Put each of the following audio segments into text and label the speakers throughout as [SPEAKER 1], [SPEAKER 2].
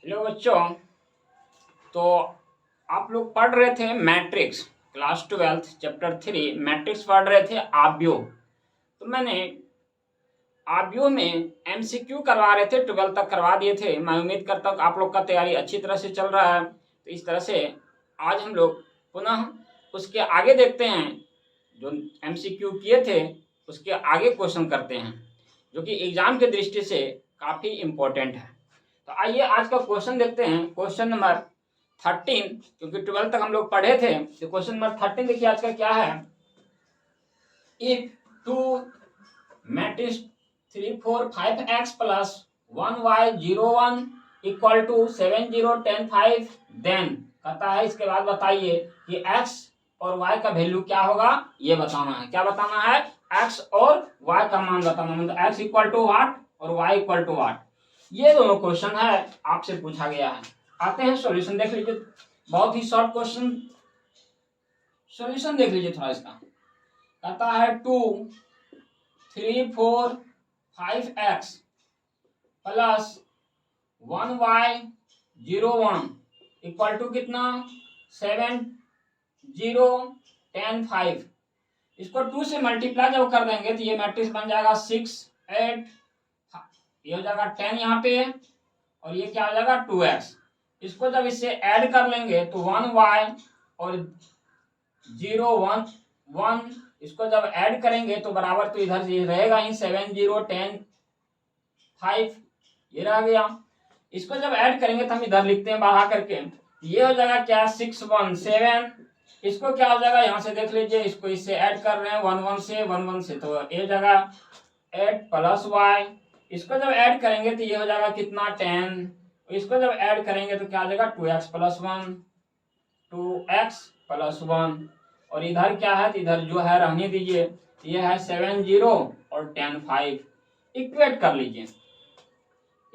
[SPEAKER 1] Hello बच्चों। तो आप लोग पढ़ रहे थे मैट्रिक्स, क्लास 12 चैप्टर 3 मैट्रिक्स पढ़ रहे थे आव्यूह। तो मैंने आव्यूह में एमसीक्यू करवा रहे थे, 12 तक करवा दिए थे। मैं उम्मीद करता हूँ आप लोग का तैयारी अच्छी तरह से चल रहा है। तो इस तरह से आज हम लोग पुनः उसके आगे देखते हैं, जो एमसीक्यू किए थे उसके आगे क्वेश्चन करते हैं, जो कि एग्जाम की दृष्टि से काफ़ी इम्पोर्टेंट है। तो आइए आज का क्वेश्चन देखते हैं, क्वेश्चन नंबर 13। क्योंकि 12 तक हम लोग पढ़े थे, तो क्वेश्चन नंबर 13 देखिए आज का क्या है। If two matrix 3 4 5x plus 1y 0 1 equal to 7 0 10 5, then कहता है इसके बाद बताइए कि x और y का वैल्यू क्या होगा, ये बताना है। क्या बताना है? x और y का मान बताना, मतलब x इक्वल टू वाट और y इक्वल टू वाट। ये दोनों क्वेश्चन है आपसे पूछा गया है। आते हैं सॉल्यूशन, देख लीजिए, बहुत ही शॉर्ट क्वेश्चन। सॉल्यूशन देख लीजिए थोड़ा इसका। कहता है 2 3 4 5x plus 1y 0 1 equal to कितना, 7 0 10 5। इसको 2 से मल्टीप्लाई जब कर देंगे तो ये मैट्रिक्स बन जाएगा 6 8, ये हो जाएगा 10 यहाँ पे, और ये क्या हो जाएगा 2x। इसको जब इससे ऐड कर लेंगे तो 1y और 0 1 1, इसको जब ऐड करेंगे तो बराबर तो इधर ये रहेगा ही, 7 0 10 5 ये रह गया। इसको जब ऐड करेंगे तो हम इधर लिखते हैं बढ़ा करके, ये हो जाएगा क्या 6 1 7। इसको क्या हो जाएगा, यहाँ से देख लीजिए, इसको इससे ऐड कर रहे हैं 1 1 से 1 1 से, तो ये हो जाएगा 8 प्लस y। इसको जब ऐड करेंगे तो ये हो जाएगा कितना 10। इसको जब ऐड करेंगे तो क्या हो जाएगा 2x प्लस 1 2x प्लस 1। और इधर क्या है, तो इधर जो है रहने दीजिए, ये है 7 0 और 10 5। इक्वेट कर लीजिए।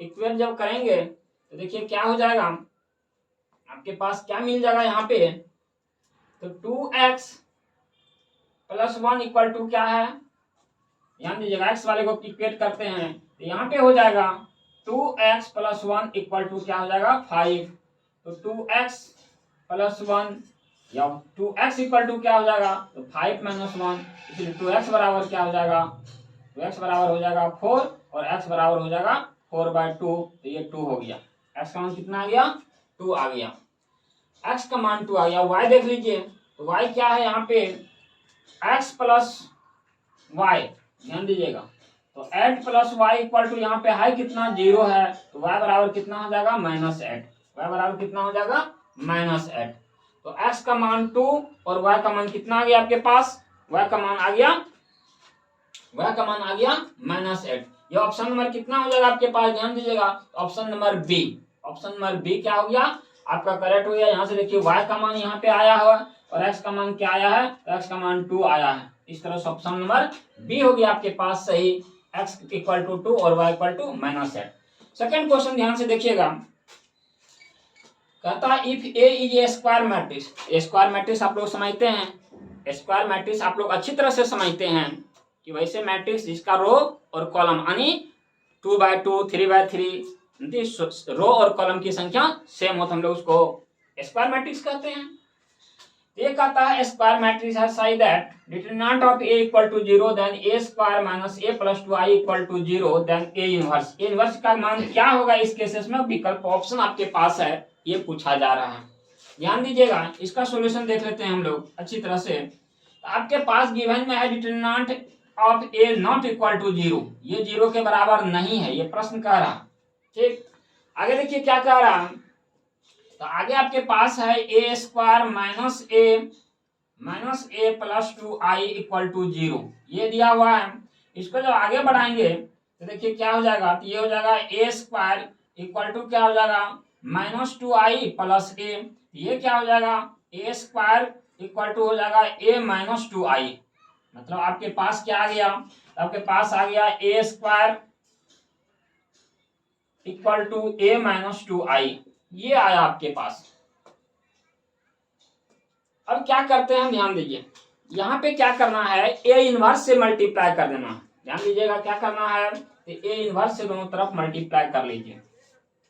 [SPEAKER 1] इक्वेट जब करेंगे तो देखिए क्या हो जाएगा, आपके पास क्या मिल जाएगा यहाँ पे, तो 2x प्लस 1 इक्वल टू क्या है, ध्यान दीजिएगा, x वाले को इक्वेट करते हैं तो यहाँ पे हो जाएगा 2x प्लस 1 इक्वल टू क्या हो जाएगा 5। तो 2x प्लस 1 या 2x इक्वल टू क्या हो जाएगा, तो 5 माइनस 1, इसलिए 2x बराबर क्या हो जाएगा, 2x बराबर हो जाएगा 4 और x बराबर हो जाएगा 4/2। तो ये 2 हो गया, x का मान कितना आ गया, 2 आ गया। x का मान 2 आ गया। y देख लीजिए, तो y क्या है यहाँ पे, x प्लस y, ध्यान दीजिएगा, तो 8 प्लस वाई इक्वल टू यहाँ पे है कितना 0 है, तो y बराबर कितना हो जाएगा -8। y बराबर कितना हो जाएगा -8। तो x का मान 2 और y का मान कितना आ गया आपके पास, y का मान आ गया -8। ये ऑप्शन नंबर कितना हो जाएगा आपके पास, ध्यान दीजिएगा, option number B. Option number B क्या हो गया आपका करेक्ट हो गया। यहाँ से देखिए y का मान यहाँ पे आया हुआ और x का मान क्या आया है, x का मान 2 आया है। इस तरह से ऑप्शन नंबर बी हो गया आपके पास सही, x इक्वल टू 2 और y equal to -8। Second question ध्यान से देखिएगा, कहता है if A is a square matrix. Square matrix आप लोग समझते हैं, स्क्वायर मैट्रिक्स आप लोग अच्छी तरह से समझते हैं कि वैसे मैट्रिक्स जिसका रो और कॉलम यानी 2/2 3/3 रो और कॉलम की संख्या सेम हो तो हम लोग उसको स्क्वायर मैट्रिक्स कहते हैं। ये कहता है स्क्वायर मैट्रिक्स है सही that determinant of A equal to 0 then A square minus A plus 2i equal to 0 then A inverse. A inverse का मान क्या होगा इस केसेस में, विकल्प ऑप्शन आपके पास है, ये पूछा जा रहा है। ध्यान दीजिएगा, इसका सॉल्यूशन देख लेते हैं हम लोग अच्छी तरह से। तो आपके पास गिवन में है determinant of A not equal to 0, ये 0 के बराबर नहीं है, ये प्रश्न कह रहा। ठीक, आगे देखिए क्या कह रहा, तो आगे आपके पास है A square minus A plus 2i equal to 0, ये दिया हुआ है। इसको जब आगे बढ़ाएंगे तो देखिए क्या हो जाएगा, तो ये हो जाएगा ए स्क्वायर इक्वल टू क्या हो जाएगा -2i प्लस ए, ये क्या हो जाएगा ए स्क्वायर इक्वल टू हो जाएगा ए -2i। मतलब आपके पास क्या आ गया, आपके पास आ गया A square equal to A -2i, ये आया आपके पास। अब क्या करते हैं हम, ध्यान दीजिए, यहाँ पे क्या करना है, ए इनवर्स से मल्टीप्लाई कर देना। ध्यान दीजिएगा क्या करना है, तो ए इनवर्स से दोनों तरफ मल्टीप्लाई कर लीजिए।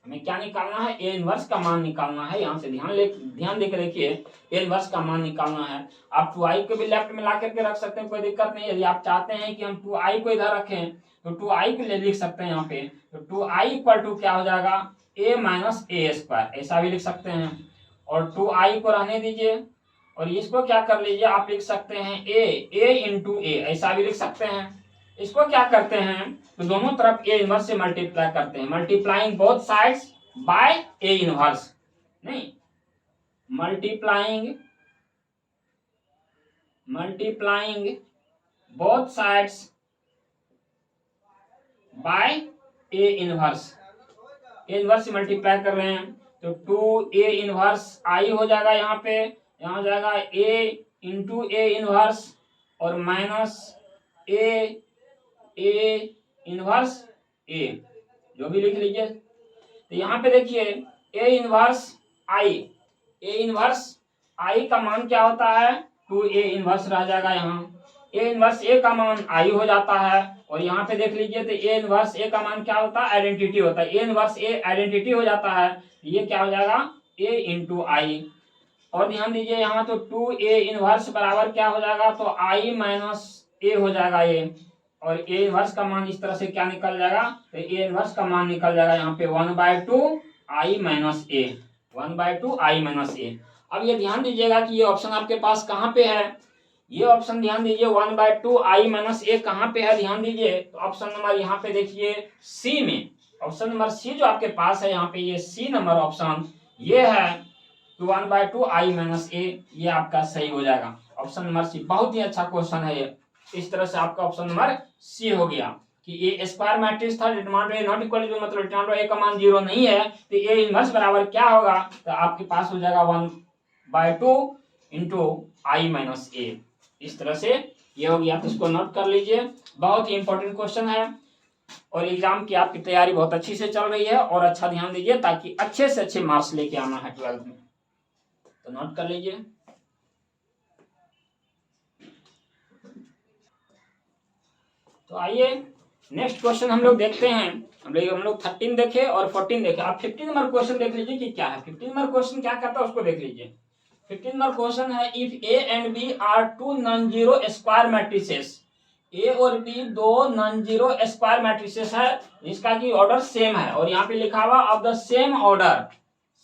[SPEAKER 1] हमें क्या निकालना है, ए इनवर्स का मान निकालना है। यहाँ से ध्यान देकर देखिए, ए इनवर्स का मान निकालना है। आप 2i को भी लेफ्ट में ला करके रख सकते हैं, कोई दिक्कत नहीं। यदि आप चाहते हैं कि हम 2i को इधर रखें तो 2i को लिख सकते हैं यहाँ पे। तो 2i इक्वल टू क्या हो जाएगा, a माइनस ए स्क्वायर, ऐसा भी लिख सकते हैं। और 2i को रहने दीजिए और इसको क्या कर लीजिए, आप लिख सकते हैं a इंटू ए, ऐसा भी लिख सकते हैं। इसको क्या करते हैं, तो दोनों तरफ ए इनवर्स से मल्टीप्लाई करते हैं, multiplying both sides by A inverse, नहीं multiplying both sides by A inverse. A inverse से मल्टीप्लाई कर रहे हैं तो 2a इनवर्स आई हो जाएगा, यहाँ पे यहाँ जाएगा a इंटू ए इनवर्स और माइनस ए इनवर्स ए, जो भी लिख लीजिए। तो यहाँ पे देखिए ए इनवर्स आई का मान क्या होता है, 2a इनवर्स रह जाएगा। यहाँ ए इनवर्स ए का मान आई हो जाता है और यहाँ पे देख लीजिए तो ए इनवर्स ए का मान क्या होता है, आइडेंटिटी होता है। ए इनवर्स ए आइडेंटिटी हो जाता है, ये क्या हो जाएगा, ए इंटू आई। और ध्यान दीजिए यहाँ तो 2a इनवर्स बराबर क्या हो जाएगा, तो आई माइनस ए हो जाएगा ये। और ए इनवर्स का मान इस तरह से क्या निकल जाएगा, तो ए इनवर्स का मान निकल जाएगा यहाँ पे 1/2 आई माइनस ए, 1/2 आई माइनस ए। अब ये ध्यान दीजिएगा कि ये ऑप्शन आपके पास कहाँ पे है, ये ऑप्शन ध्यान दीजिए 1/2 आई माइनस ए कहाँ पे है, ध्यान दीजिए। तो ऑप्शन नंबर यहाँ पे देखिए सी में, ऑप्शन नंबर सी जो आपके पास है यहाँ पे, ये सी नंबर ऑप्शन ये है, तो 1/2 आई माइनस ए, ये आपका सही हो जाएगा ऑप्शन नंबर सी। बहुत ही अच्छा क्वेश्चन है ये। इस तरह से आपका ऑप्शन नंबर सी हो गया कि ए स्क्वायर मैट्रिक्स था, determinant A not equal to, मतलब डिटरमिनेंट ए का मान 0 नहीं है, तो ए इनवर्स बराबर क्या होगा, तो आपके पास हो जाएगा 1/2 इंटू आई माइनस ए। इस तरह से ये हो गया, तो इसको नोट कर लीजिए, बहुत ही इंपॉर्टेंट क्वेश्चन है और एग्जाम की आपकी तैयारी बहुत अच्छी से चल रही है। और अच्छा ध्यान दीजिए ताकि अच्छे से अच्छे मार्क्स लेके आना है 12th में, तो नोट कर लीजिए। तो आइए नेक्स्ट क्वेश्चन हम लोग देखते हैं। हम लोग 13 देखे और 14 देखे, आप 15 नंबर क्वेश्चन देख लीजिए कि क्या है। 15 नंबर क्वेश्चन क्या कहता है उसको देख लीजिए। 15 नंबर क्वेश्चन है, if A and B are two non zero square matrices, A और बी दो नॉन जीरो स्क्वायर मैट्रिसेस है जिसका की ऑर्डर सेम है, और यहाँ पे लिखा हुआ of the same order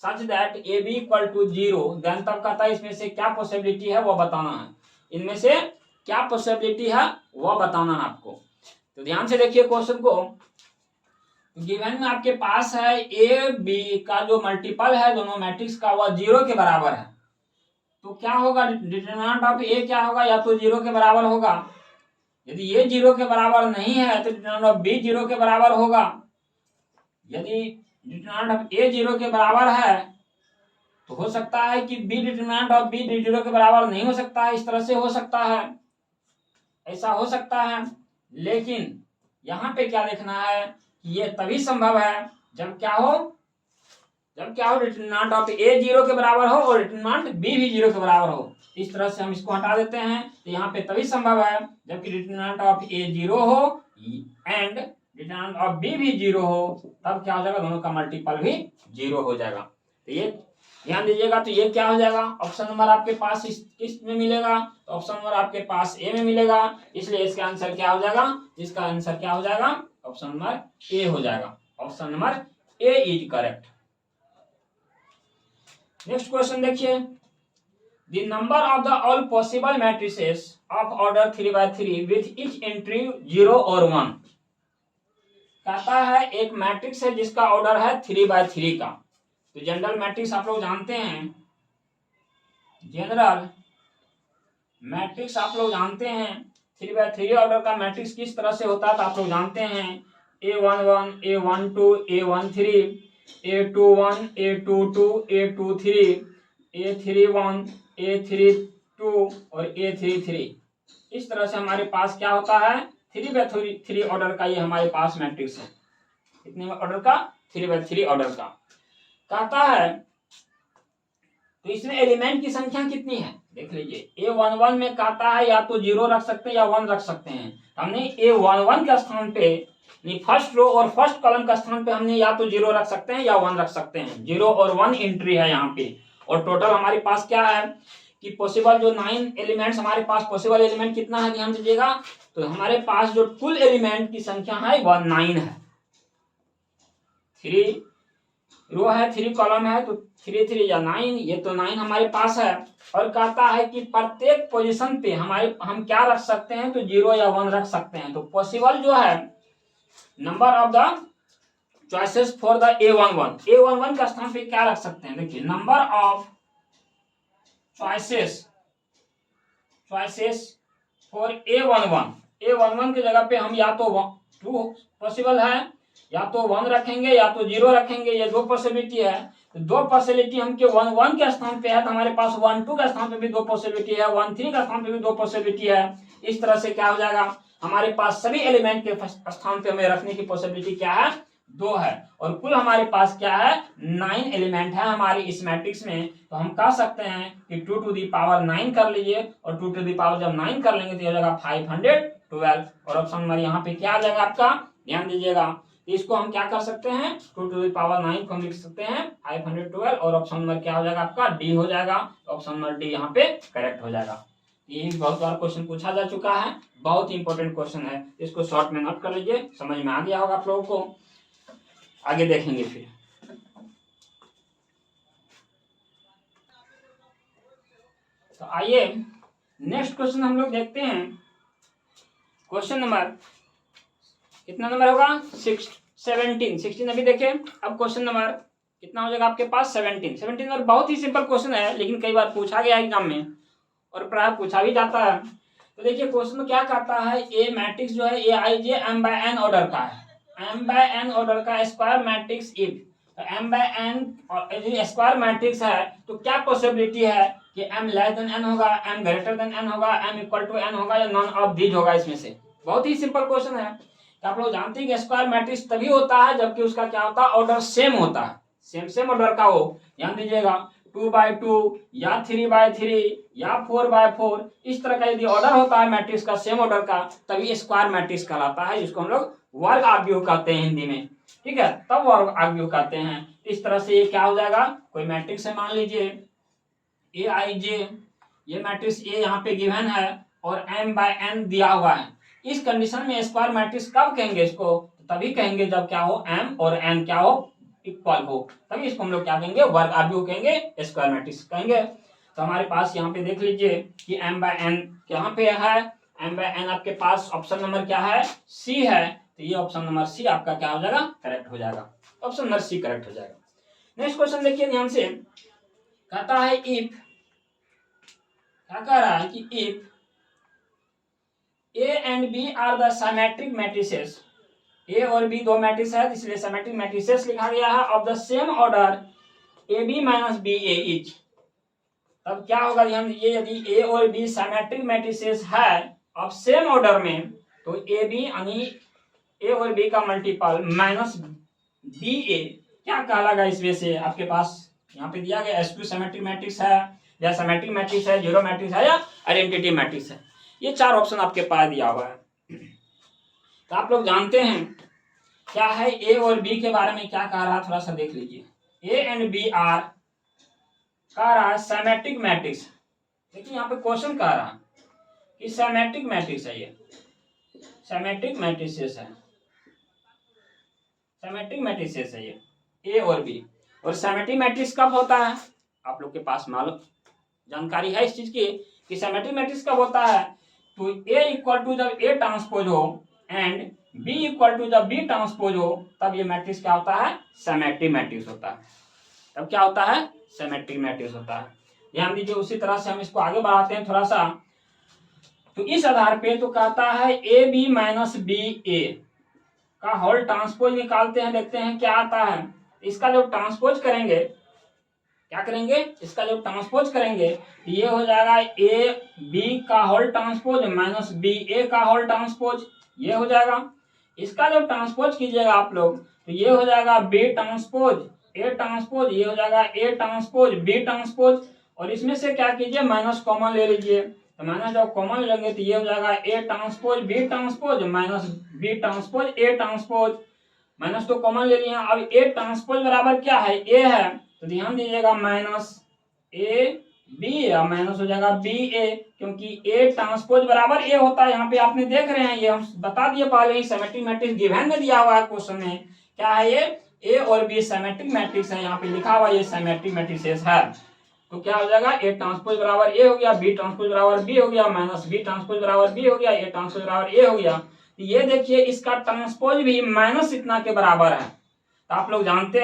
[SPEAKER 1] such that A B equal to 0, then तब कहता है इसमें से क्या पॉसिबिलिटी है वो बताना है, इनमें से क्या पॉसिबिलिटी है वो बताना है आपको। तो ध्यान से देखिए क्वेश्चन को। गिवन में आपके पास है ए बी का जो मल्टीपल है दोनों मैट्रिक्स का वह 0 के बराबर है, तो क्या होगा, डिटरमिनेंट ऑफ ए क्या होगा, या तो 0 के बराबर होगा। यदि ये 0 के बराबर नहीं है तो डिटरमिनेंट ऑफ बी 0 के बराबर होगा। यदि डिटरमिनेंट ऑफ ए 0 के बराबर है तो हो सकता है कि बी डिटरमिनेंट ऑफ बी 0 के बराबर नहीं हो सकता है, इस तरह से हो सकता है, ऐसा हो सकता है। लेकिन यहाँ पे क्या देखना है कि ये तभी संभव है जब क्या हो, डिटरमिनेंट ऑफ ए 0 के बराबर हो और डिटरमिनेंट बी भी 0 के बराबर हो। इस तरह से हम इसको हटा देते हैं, तो यहाँ पे तभी संभव है जबकि डिटरमिनेंट ऑफ ए 0 हो एंड डिटरमिनेंट ऑफ बी भी 0 हो, तब क्या हो जाएगा, दोनों का मल्टीपल भी 0 हो जाएगा। तो ये ध्यान दीजिएगा। तो ये क्या हो जाएगा, ऑप्शन नंबर आपके पास किस में मिलेगा, तो ऑप्शन नंबर आपके पास ए में मिलेगा, इसलिए इसका आंसर क्या हो जाएगा, इसका आंसर क्या हो जाएगा, ऑप्शन नंबर ए हो जाएगा। Option number A is correct. Next question देखिए, the number of the all possible matrices of order 3/3 with each entry 0 और 1। कहता है एक मैट्रिक्स है जिसका ऑर्डर है 3/3 का। तो जनरल मैट्रिक्स आप लोग जानते हैं, जनरल मैट्रिक्स आप लोग जानते हैं 3/3 ऑर्डर का मैट्रिक्स किस तरह से होता है, तो आप लोग जानते हैं A11, A12, A13, A21, A22, A23, A31, A32 और A33। इस तरह से हमारे पास क्या होता है, 3/3 ऑर्डर का ये हमारे पास मैट्रिक्स है। कितने ऑर्डर का, 3/3 ऑर्डर का। कहता है तो इसमें एलिमेंट की संख्या कितनी है, देख लीजिए। A11 में कहता है या तो 0 रख सकते हैं या 1 रख सकते हैं। हमने A11 के स्थान पे फर्स्ट रो और फर्स्ट कॉलम का स्थान पे हमने या तो 0 रख सकते हैं या 1 रख सकते हैं। 0 और 1 एंट्री है यहाँ पे। और टोटल हमारे पास क्या है कि पॉसिबल जो 9 एलिमेंट्स हमारे पास, पॉसिबल एलिमेंट कितना है ध्यान दीजिएगा। तो हमारे पास जो कुल एलिमेंट की संख्या है वह 9 है। 3 रो है, 3 कॉलम है, तो 3 3 या 9, ये तो 9 हमारे पास है। और कहता है कि प्रत्येक पोजीशन पे हम क्या रख सकते हैं, तो 0 या 1 रख सकते हैं। तो पॉसिबल जो है number of the choices for the A11 का स्थान पे क्या रख सकते हैं, देखिए number of choices for A11 की जगह पे हम या तो 2 पॉसिबल है, या तो 1 रखेंगे या तो 0 रखेंगे, ये 2 पॉसिबिलिटी है। तो 2 पॉसिबिलिटी हमके 1 के स्थान पे है, तो हमारे पास 1 2 के स्थान पे भी 2 पॉसिबिलिटी है, 1 3 के स्थान पे भी 2 पॉसिबिलिटी है। इस तरह से क्या हो जाएगा, हमारे पास सभी एलिमेंट के स्थान पे हमें रखने की पॉसिबिलिटी क्या है, 2 है। और कुल हमारे पास क्या है, 9 एलिमेंट है हमारी इस मैट्रिक्स में। तो हम कह सकते हैं कि 2 to the power 9 कर लीजिए, और 2 to the power जब 9 कर लेंगे तो हो जाएगा 512। और ऑप्शन नंबर यहाँ पे क्या आ जाएगा आपका, ध्यान दीजिएगा। इसको हम क्या कर सकते हैं, 2 to the power 9 को हम लिख सकते हैं 512, और ऑप्शन नंबर क्या हो जाएगा आपका, डी हो जाएगा। ऑप्शन नंबर डी यहाँ पे करेक्ट हो जाएगा। ये बहुत बार क्वेश्चन पूछा जा चुका है, बहुत इंपॉर्टेंट क्वेश्चन है, इसको शॉर्ट में नोट कर लीजिए, समझ में आ गया होगा आप लोगों को। आगे देखेंगे फिर। तो आइए नेक्स्ट क्वेश्चन हम लोग देखते हैं। क्वेश्चन नंबर कितना नंबर होगा, 16 अभी देखें। अब क्वेश्चन नंबर कितना हो जाएगा आपके पास, 17 नंबर। बहुत ही सिंपल क्वेश्चन है, लेकिन कई बार पूछा गया एग्जाम में और प्राय पूछा भी जाता है। तो देखिए क्वेश्चन में क्या कहता है, ए मैट्रिक्स जो है Aij m/n ऑर्डर का है, m/n ऑर्डर का square matrix if m/n square matrix है, तो क्या पॉसिबिलिटी है कि m लेस देन n होगा, m ग्रेटर देन n होगा, m इक्वल टू n होगा, या नॉन ऑफ दीज होगा इसमें से। बहुत ही सिंपल क्वेश्चन है। तो आप लोग जानते हैं कि स्क्वायर मैट्रिक्स तभी होता है जबकि उसका क्या होता है, ऑर्डर सेम होता है, सेम ऑर्डर का हो। ध्यान दीजिएगा 2/2 या 3/3 या 4/4, इस तरह का यदि ऑर्डर होता है मैट्रिक्स का सेम ऑर्डर का, तभी स्क्वायर मैट्रिक्स कहलाता है, जिसको हम लोग वर्ग आव्यूह कहते हैं हिंदी में। ठीक है, तब वर्ग आव्यूह कहते हैं। इस तरह से ये क्या हो जाएगा, कोई मैट्रिक्स है, मान लीजिए Aij, ये मैट्रिक्स ए यहाँ पे गिवन है और m/n दिया हुआ है। इस कंडीशन में स्क्वायर मैट्रिक्स कब कहेंगे इसको, तभी कहेंगे जब क्या हो, m और n क्या हो, इक्वल हो, तभी इसको हम लोग क्या कहेंगे, वर्ग आव्यूह कहेंगे, स्क्वायर मैट्रिक्स कहेंगे। तो हमारे पास यहाँ पे देख लीजिए कि m/n यहाँ पे है, m/n आपके पास ऑप्शन नंबर क्या है, सी है। तो ये ऑप्शन नंबर सी आपका क्या हो जाएगा, करेक्ट हो जाएगा। ऑप्शन नंबर सी करेक्ट हो जाएगा। नेक्स्ट क्वेश्चन देखिए ध्यान से, कहता है इफ, क्या कह रहा है कि if A and B are the symmetric matrices, A और बी 2 मैट्रिक्स है, इसलिए सिमेट्रिक मैट्रिसेस लिखा गया है, of the same order AB minus BA etch. तब क्या होगा, ये यदि ए और बी सिमेट्रिक मैट्रिसेस है ऑफ सेम ऑर्डर में, तो AB यानी ए और बी का मल्टीपल माइनस BA क्या कहलाएगा, इसमें से आपके पास यहाँ पे दिया गया S2 सिमेट्रिक मैट्रिक्स है, या सिमेट्रिक मैट्रिक्स है, जीरो मैट्रिक्स है, या आइडेंटिटी मैट्रिक्स है। ये 4 ऑप्शन आपके पास दिया हुआ है। तो आप लोग जानते हैं क्या है ए और बी के बारे में क्या कह रहा है, थोड़ा सा देख लीजिए। ए एंड बी आर कह रहा है सिमेट्रिक मैट्रिक्स। देखिए यहाँ पे क्वेश्चन कह रहा है कि सिमेट्रिक मैट्रिक्स है, ये सिमेट्रिक मैट्रिसेस है, सिमेट्रिक मैट्रिसेस है ये ए और बी। और सिमेट्रिक मैट्रिक्स कब होता है, आप लोग के पास मालूम जानकारी है इस चीज की कि सिमेट्रिक मैट्रिक्स कब होता है, तो ए इक्वल टू जब ए ट्रांसपोज हो एंड बी इक्वल टू जब बी ट्रांसपोज हो, तब ये मैट्रिक्स क्या होता है, सिमेट्रिक मैट्रिक्स होता है। तब क्या होता है, सिमेट्रिक मैट्रिक्स होता है। ध्यान दीजिए, उसी तरह से हम इसको आगे बढ़ाते हैं थोड़ा सा। तो इस आधार पे तो कहता है ए बी माइनस बी ए का होल ट्रांसपोज निकालते हैं, देखते हैं क्या आता है। इसका जब ट्रांसपोज करेंगे, क्या करेंगे, इसका जब ट्रांसपोज करेंगे तो ये हो जाएगा ए बी का होल ट्रांसपोज माइनस बी ए का होल ट्रांसपोज, ये हो जाएगा। इसका जब ट्रांसपोज कीजिएगा आप लोग तो ये हो जाएगा बी ट्रांसपोज ए ट्रांसपोज, ये हो जाएगा ए ट्रांसपोज बी ट्रांसपोज। और इसमें से क्या कीजिए, माइनस कॉमन ले लीजिए, तो मैंने जब कॉमन लेंगे तो ये हो जाएगा A transpose B transpose minus B transpose A transpose. Minus तो कॉमन ले लिया। अब ए ट्रांसपोज बराबर क्या है, ए है, तो ध्यान दीजिएगा माइनस ए बी या माइनस हो जाएगा बी ए, क्योंकि ए ट्रांसपोज बराबर ए होता है। यहाँ पे आपने देख रहे हैं, ये हम बता दिए पहले ही, सिमेट्रिक मैट्रिक्स गिवन में दिया हुआ है क्वेश्चन में। क्या है ये, ए और बी सिमेट्रिक मैट्रिक्स है, यहाँ पे लिखा हुआ ये सिमेट्रिक मैट्रिक्स है। तो क्या हो जाएगा, ए ट्रांसपोज बराबर ए हो गया, बी ट्रांसपोज बराबर बी हो गया, माइनस बी ट्रांसपोज बराबर बी हो गया, ए ट्रांसपोज बराबर ए हो गया। ये देखिए इसका ट्रांसपोज भी माइनस इतना के बराबर है। तो आप लोग जानते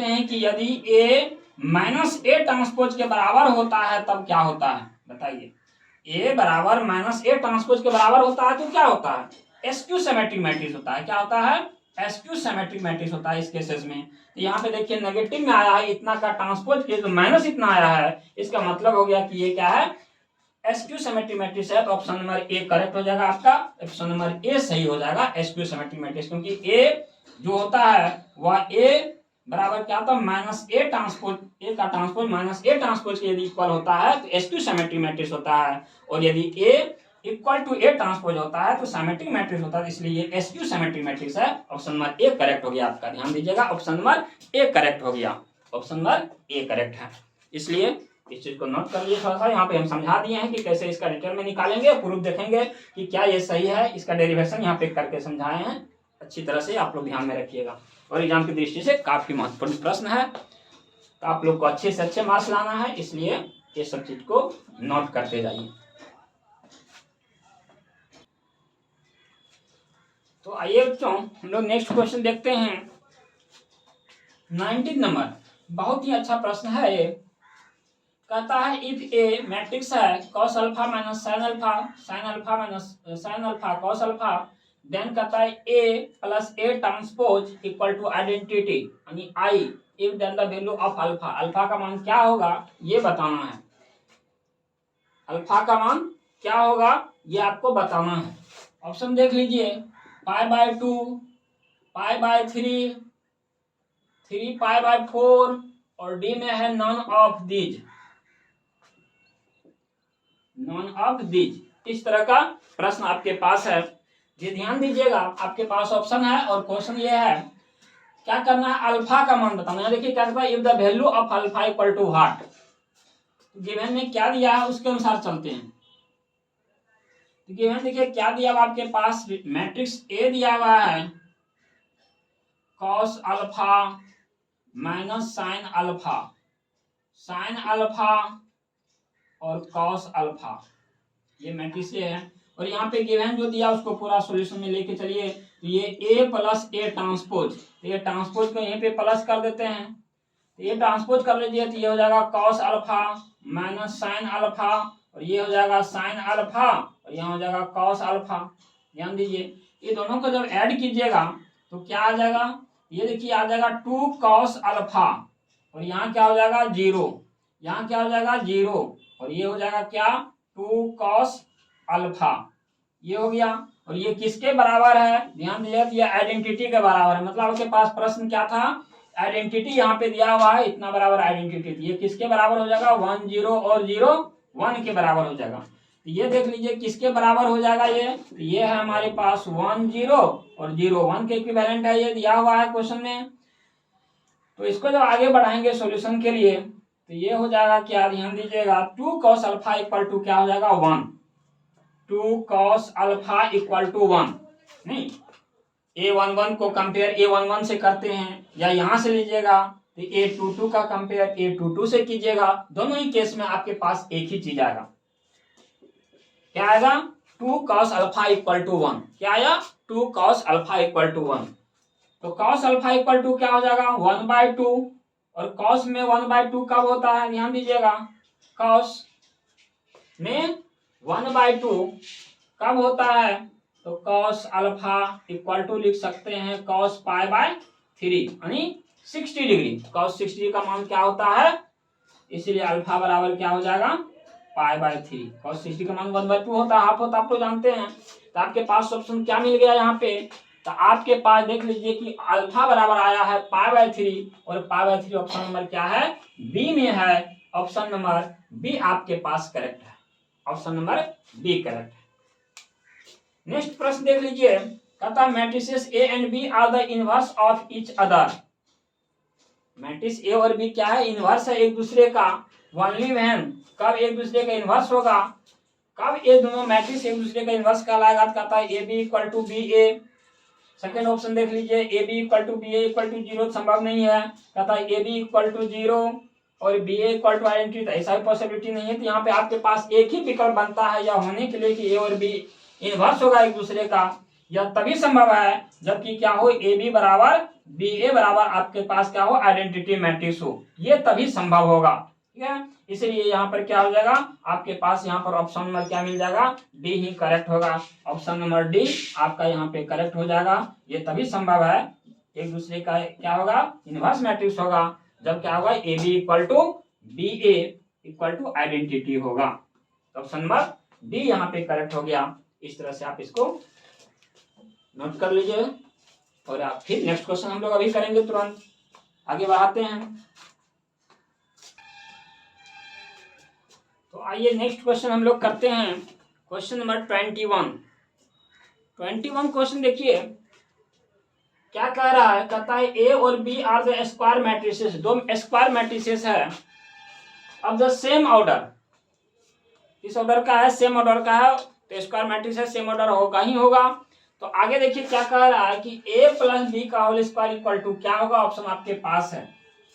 [SPEAKER 1] हैं कि यदि ए माइनस ए ट्रांसपोज के बराबर होता है तब क्या होता है, बताइए। ए बराबर माइनस ए ट्रांसपोज के बराबर होता है तो क्या होता है, एसक्यू सिमेट्रिक मैट्रिक्स होता है। क्या होता है, एसक्यू सिमेट्रिक मैट्रिक्स होता है इस केसेस में। तो यहाँ पे देखिए नेगेटिव में आया है इतना का ट्रांसपोज के, तो माइनस इतना आया है, इसका मतलब हो गया कि ये क्या है, एसक्यू सिमेट्रिक मैट्रिक्स है। तो ऑप्शन नंबर ए करेक्ट हो जाएगा आपका, ऑप्शन नंबर ए सही हो जाएगा, एसक्यू सिमेट्रिक मैट्रिक्स। क्योंकि ए जो होता है वह ए बराबर क्या होता है, माइनस ए ट्रांसपोज, ए का ट्रांसपोज माइनस ए ट्रांसपोज के यदि इक्वल होता है तो एसक्यू सिमेट्रिक मैट्रिक्स होता है। और यदि ए इक्वल टू ए ट्रांसपोज होता है तो सिमेट्रिक मैट्रिक्स होता है, इसलिए ये एसक्यू सिमेट्रिक मैट्रिक्स है। ऑप्शन नंबर ए करेक्ट हो गया आपका, ध्यान दीजिएगा, ऑप्शन नंबर ए करेक्ट हो गया, ऑप्शन नंबर ए करेक्ट है। इसलिए इस चीज को नोट कर लिए थोड़ा सा। यहाँ पे हम समझा दिए हैं कि कैसे इसका डिटेल में निकालेंगे, प्रूफ देखेंगे कि क्या ये सही है, इसका डेरिवेशन यहाँ पे करके समझाए हैं, अच्छी तरह से आप लोग ध्यान में रखिएगा। और एग्जाम की दृष्टि से काफी महत्वपूर्ण प्रश्न है, तो आप लोग को अच्छे से अच्छे मार्क्स लाना है, इसलिए ये सब चीज को नोट करते जाइए। तो आइए बच्चों हम लोग नेक्स्ट क्वेश्चन देखते हैं। 19 नंबर, बहुत ही अच्छा प्रश्न है ये। कहता है इफ ए मैट्रिक्स है cos alpha minus sine alpha, sine alpha minus sine alpha cos alpha, then कहता है a plus a transpose equal to identity यानी I, if then the value of alpha, alpha का मान क्या होगा ये बताना है। अल्फा का मान क्या होगा ये आपको बताना है। ऑप्शन देख लीजिए, π/2, π/3, 3π/4 और डी में है none of these, none of these. इस तरह का प्रश्न आपके पास है, ये ध्यान दीजिएगा। आपके पास ऑप्शन है और क्वेश्चन ये है, क्या करना है, अल्फा का मान बताना है। देखिए क्या कहता है, if the value of alpha equal to what, given में क्या दिया है उसके अनुसार चलते हैं। तो गिवन देखिए क्या दिया हुआ आपके पास, मैट्रिक्स ए दिया हुआ है cos alpha minus sine alpha, sine alpha और cos अल्फा, ये मैट्रिक्स ए है। और यहाँ पे गिवन जो दिया उसको पूरा सॉल्यूशन में लेके चलिए। तो ये ए प्लस ए ट्रांसपोज, तो ये ट्रांसपोज को यहीं पे प्लस कर देते हैं, तो ये ट्रांसपोज कर लीजिए, तो ये हो जाएगा cos alpha minus sine alpha, और ये हो जाएगा साइन अल्फा, और यहाँ हो जाएगा cos अल्फा। ध्यान दीजिए, ये दोनों को जब ऐड कीजिएगा तो क्या आ जाएगा, ये देखिए आ जाएगा 2 cos अल्फा, और यहाँ क्या हो जाएगा 0, यहाँ क्या हो जाएगा 0, और ये हो जाएगा क्या 2 cos अल्फा, ये हो गया। और ये किसके बराबर है, ध्यान दीजिए, ये आइडेंटिटी के बराबर है। मतलब आपके पास प्रश्न क्या था, आइडेंटिटी यहाँ पे दिया हुआ है, इतना बराबर आइडेंटिटी, ये किसके बराबर हो जाएगा 1 0 और 0 1 के बराबर हो जाएगा। तो ये देख लीजिए किसके बराबर हो जाएगा ये, तो ये है हमारे पास 1 0 और 0 1 के इक्विवेलेंट है, ये दिया हुआ है क्वेश्चन में। तो इसको जब आगे बढ़ाएंगे सॉल्यूशन के लिए तो ये हो जाएगा क्या, ध्यान दीजिएगा, 2 cos अल्फा इक्वल टू क्या हो जाएगा 1, 2 cos अल्फा इक्वल टू 1, नहीं a11 को कंपेयर a11 से करते हैं, या यहां से लीजिएगा तो a22 का कंपेयर a22 से कीजिएगा। दोनों ही केस में आपके पास एक ही चीज आएगा, क्या आएगा 2 cos अल्फा इक्वल टू 1, क्या आया 2 cos अल्फा इक्वल टू 1। तो cos अल्फा इक्वल टू क्या हो जाएगा 1/2, और cos में 1/2 कब होता है, ध्यान दीजिएगा, cos में 1/2 कब होता है, तो cos अल्फा इक्वल टू लिख सकते हैं cos π/3 यानी 60 डिग्री। cos 60 का मान क्या होता है, इसीलिए अल्फा बराबर क्या हो जाएगा π/3। cos 60 का मान 1/2 होता है, हाफ होता है, आप तो जानते हैं। तो आपके पास ऑप्शन क्या मिल गया यहाँ पे, तो आपके पास देख लीजिए कि अल्फा बराबर आया है π/3, और π/3 ऑप्शन नंबर क्या है बी में है, ऑप्शन नंबर बी आपके पास करेक्ट है, ऑप्शन नंबर बी करेक्ट है। नेक्स्ट प्रश्न देख लीजिए, कहता matrices A and B are the inverse of each other. Matrix A और बी क्या है, इनवर्स है एक दूसरे का। ओनली व्हेन, कब एक दूसरे का इनवर्स होगा, कब ये दोनों मैट्रिक्स एक दूसरे का इनवर्स कहलाएगा, कहता है A B equal to B A. Second option देख लीजिए, A B equal to B A equal to 0 संभव नहीं है, कहता है ए बी इक्वल टू 0 और B A equal to identity, तो ऐसा भी पॉसिबिलिटी नहीं है। तो यहाँ पे आपके पास एक ही विकल्प बनता है या होने के लिए कि ए और बी इनवर्स होगा एक दूसरे का, या तभी संभव है जबकि क्या हो, ए बी बराबर बी ए बराबर आपके पास क्या हो, आइडेंटिटी मैट्रिक्स हो, ये तभी संभव होगा। ठीक है, इसलिए यहाँ पर क्या हो जाएगा आपके पास, यहाँ पर ऑप्शन नंबर क्या मिल जाएगा, डी ही करेक्ट होगा। ऑप्शन नंबर डी आपका यहाँ पे करेक्ट हो जाएगा। ये तभी संभव है एक दूसरे का क्या होगा, इनवर्स मैट्रिक्स होगा, जब क्या होगा, A B equal to B A equal to identity होगा। ऑप्शन नंबर डी यहाँ पे करेक्ट हो गया। इस तरह से आप इसको नोट कर लीजिए और आप फिर नेक्स्ट क्वेश्चन हम लोग अभी करेंगे, तुरंत आगे बढ़ाते हैं। तो आइए नेक्स्ट क्वेश्चन हम लोग करते हैं, क्वेश्चन नंबर 21 क्वेश्चन देखिए क्या कह रहा है, कहता है ए और B are the square matrices, दो स्क्वायर मैट्रिसेस है अब द सेम ऑर्डर, इस ऑर्डर का है, सेम ऑर्डर का है, तो स्क्वायर मैट्रिक्स है, सेम ऑर्डर होगा ही होगा। तो आगे देखिए क्या कह रहा है कि a प्लस बी का होल स्क्वायर इक्वल टू क्या होगा, ऑप्शन आपके पास है।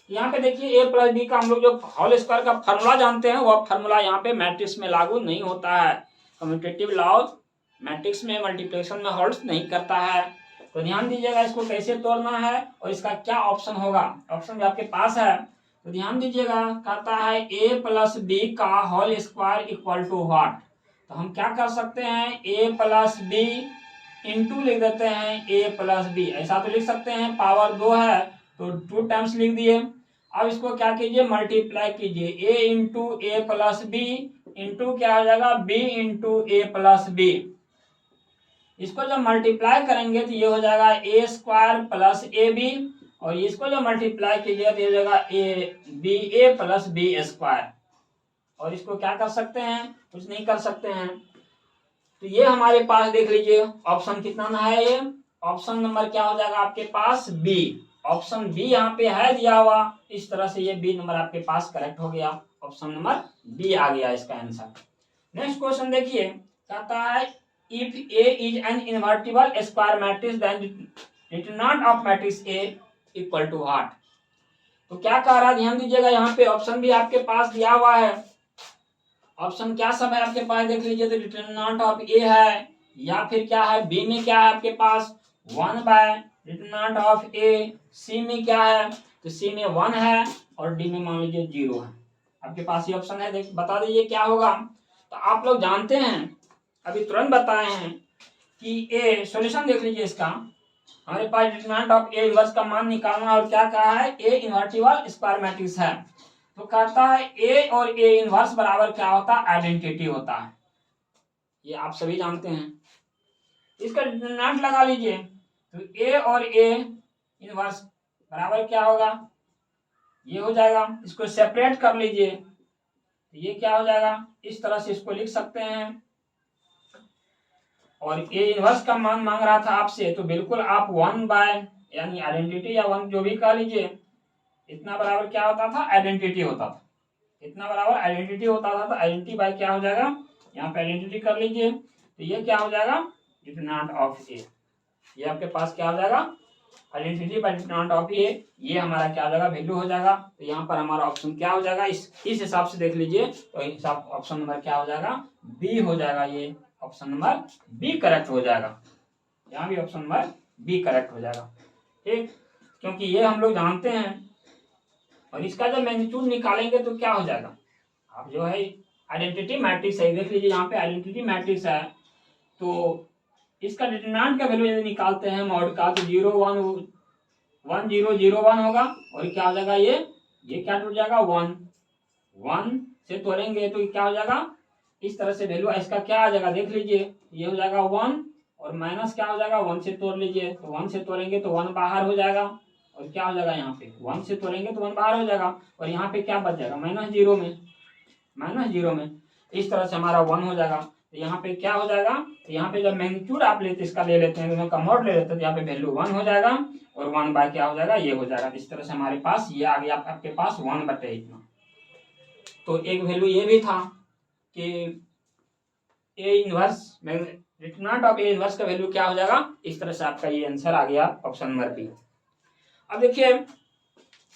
[SPEAKER 1] यहाँ पे देखिए a प्लस बी का हम लोग जो होल स्क्वायर का फॉर्मूला जानते हैं वह फॉर्मूला यहाँ पे मैट्रिक्स में लागू नहीं होता है। कम्यूटेटिव लॉ मैट्रिक्स में मल्टीप्लिकेशन में होल्ड नहीं करता है। तो ध्यान दीजिएगा इसको कैसे तोड़ना है और इसका क्या ऑप्शन होगा, ऑप्शन भी आपके पास है। तो ध्यान दीजिएगा, कहता है a प्लस बी का whole square equal to what. तो हम क्या कर सकते हैं, a प्लस बी इंटू लिख देते हैं a प्लस बी, ऐसा तो लिख सकते हैं, पावर 2 है तो 2 टाइम्स लिख दिए। अब इसको क्या कीजिए, मल्टीप्लाई कीजिए, a into A plus B into क्या हो जाएगा, b into A plus B. इसको जब मल्टीप्लाई करेंगे तो ये हो जाएगा A square plus A B, और इसको जब मल्टीप्लाई कीजिए तो ये हो जाएगा A B A plus B square. और इसको क्या कर सकते हैं, कुछ नहीं कर सकते हैं। तो ये हमारे पास देख लीजिए ऑप्शन कितना ना है, ये ऑप्शन नंबर क्या हो जाएगा आपके पास, बी। ऑप्शन बी यहाँ पे है दिया हुआ, इस तरह से ये बी नंबर आपके पास करेक्ट हो गया, ऑप्शन नंबर बी आ गया इसका आंसर। नेक्स्ट क्वेश्चन देखिए, कहता है if A is an invertible square matrix then determinant of matrix A equal to what. तो क्या कह रहा है, ध्यान दीजिएगा, यहाँ पे ऑप्शन भी आपके पास दिया हुआ है। ऑप्शन क्या सब है आपके पास देख लीजिए, तो डिटरमिनेंट ऑफ ए है, या फिर क्या है बी में क्या है आपके पास 1 बाय डिटरमिनेंट ऑफ ए, सी में क्या है, तो सी में 1 है और डी में मान लीजिए 0 है। आपके पास ये ऑप्शन है, देख बता दीजिए क्या होगा। तो आप लोग जानते हैं, अभी तुरंत बताए हैं कि ए, सॉल्यूशन देख लीजिए इसका, हमारे पास डिटरमिनेंट ऑफ ए इनवर्स का मान निकालना, और क्या कहा है, ए इनवर्टिबल स्क्वायर मैट्रिक्स है। तो कहता है ए और ए इनवर्स बराबर क्या होता है, आइडेंटिटी होता है, ये आप सभी जानते हैं। इसका डिटरमिनेंट लगा लीजिए, तो ए और ए इनवर्स बराबर क्या होगा, ये हो जाएगा। इसको सेपरेट कर लीजिए, तो ये क्या हो जाएगा, इस तरह से इसको लिख सकते हैं। और ए इनवर्स का मान मांग रहा था आपसे, तो बिल्कुल आप 1 बाय यानी आइडेंटिटी या 1 जो भी कह लीजिए, इतना बराबर क्या होता था, आइडेंटिटी होता था, इतना बराबर आइडेंटिटी होता था। तो आइडेंटिटी बाय क्या हो जाएगा, यहाँ पे आइडेंटिटी कर लीजिए, तो ये क्या हो जाएगा, डिटरमिनेंट ऑफ ए, ये आपके पास क्या हो जाएगा, आइडेंटिटी बाय डिटरमिनेंट ऑफ ए, ये हमारा क्या हो जाएगा, वैल्यू हो जाएगा। तो यहाँ पर हमारा ऑप्शन क्या हो जाएगा, इस हिसाब से देख लीजिए, तो हिसाब ऑप्शन नंबर क्या हो जाएगा, बी हो जाएगा, ये ऑप्शन नंबर बी करेक्ट हो जाएगा, यहाँ भी ऑप्शन नंबर बी करेक्ट हो जाएगा। ठीक, क्योंकि ये हम लोग जानते हैं। और इसका जब मैग्नीट्यूड निकालेंगे तो क्या हो जाएगा, आप जो है आइडेंटिटी मैट्रिक्स है, देख लीजिए यहाँ पे आइडेंटिटी मैट्रिक्स है, तो इसका डिटरमिनेंट का वैल्यू यदि निकालते हैं मॉड का, तो 0 1 1 0 0 1 होगा, और क्या हो जाएगा, ये क्या टूट जाएगा, 1 1 से तोड़ेंगे तो क्या हो जाएगा, इस तरह से वैल्यू इसका क्या आ जाएगा, देख लीजिए, ये हो जाएगा 1 और माइनस क्या हो जाएगा, 1 से तोड़ लीजिए, तो 1 से तोड़ेंगे तो 1 बाहर हो जाएगा, और क्या हो जाएगा यहाँ पे 1 से तोड़ेंगे तो 1 बाहर हो जाएगा, और यहाँ पे क्या बच जाएगा -0 में, -0 में। इस तरह से हमारा 1 हो जाएगा। तो यहाँ पे क्या हो जाएगा, तो यहाँ पे जब मैग्नीट्यूड आप लेते इसका ले लेते हैं, दोनों का मॉड ले लेते हैं, तो यहाँ पे वैल्यू 1 हो जाएगा, और 1 बाय क्या हो जाएगा, ये हो जाएगा। इस तरह से हमारे पास ये आ गया आपके पास 1 बटे इतना। तो एक वैल्यू ये भी था कि A inverse determinant of A inverse का वैल्यू क्या हो जाएगा। इस तरह से आपका ये आंसर आ गया ऑप्शन नंबर बी। अब देखिए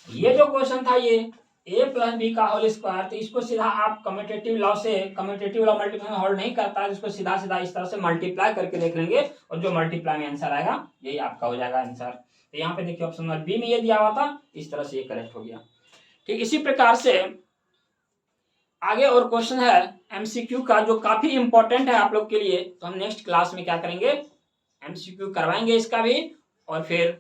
[SPEAKER 1] ये जो क्वेश्चन था ये a प्लस बी का होल स्क्वायर, तो इसको सीधा आप कम्यूटेटिव लॉ से, कम्यूटेटिव लॉ मल्टीप्लाई होल्ड नहीं करता है, इसको सीधा सीधा इस तरह से मल्टीप्लाई करके देख लेंगे, और जो मल्टीप्लाई में आंसर आएगा यही आपका हो जाएगा आंसर। तो यहाँ पे देखिए ऑप्शन नंबर बी में ये दिया हुआ था, इस तरह से ये करेक्ट हो गया। ठीक, इसी प्रकार से आगे और क्वेश्चन है एमसीक्यू का, जो काफी इंपॉर्टेंट है आप लोग के लिए। तो हम नेक्स्ट क्लास में क्या करेंगे, एमसीक्यू करवाएंगे इसका भी, और फिर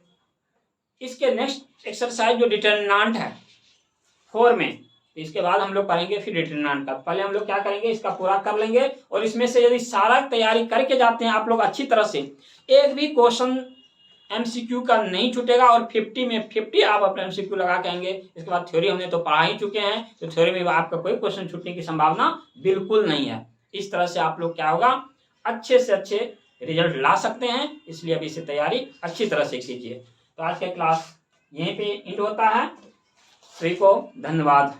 [SPEAKER 1] इसके नेक्स्ट एक्सरसाइज जो डिटरमिनेंट है 4 में, इसके बाद हम लोग करेंगे फिर डिटरमिनेंट का। पहले हम लोग क्या करेंगे, इसका पूरा कर लेंगे, और इसमें से यदि सारा तैयारी करके जाते हैं आप लोग अच्छी तरह से, एक भी क्वेश्चन एमसीक्यू का नहीं छूटेगा, और 50 में 50 आप अपने एमसीक्यू लगा के आएंगे। इसके बाद थ्योरी हमने तो पढ़ा ही चुके हैं, तो थ्योरी में आपका कोई क्वेश्चन छूटने की संभावना बिल्कुल नहीं है। इस तरह से आप लोग क्या होगा, अच्छे से अच्छे रिजल्ट ला सकते हैं, इसलिए अभी से तैयारी अच्छी तरह से कीजिए। तो आज का क्लास यहीं पे एंड होता है। सभी को धन्यवाद।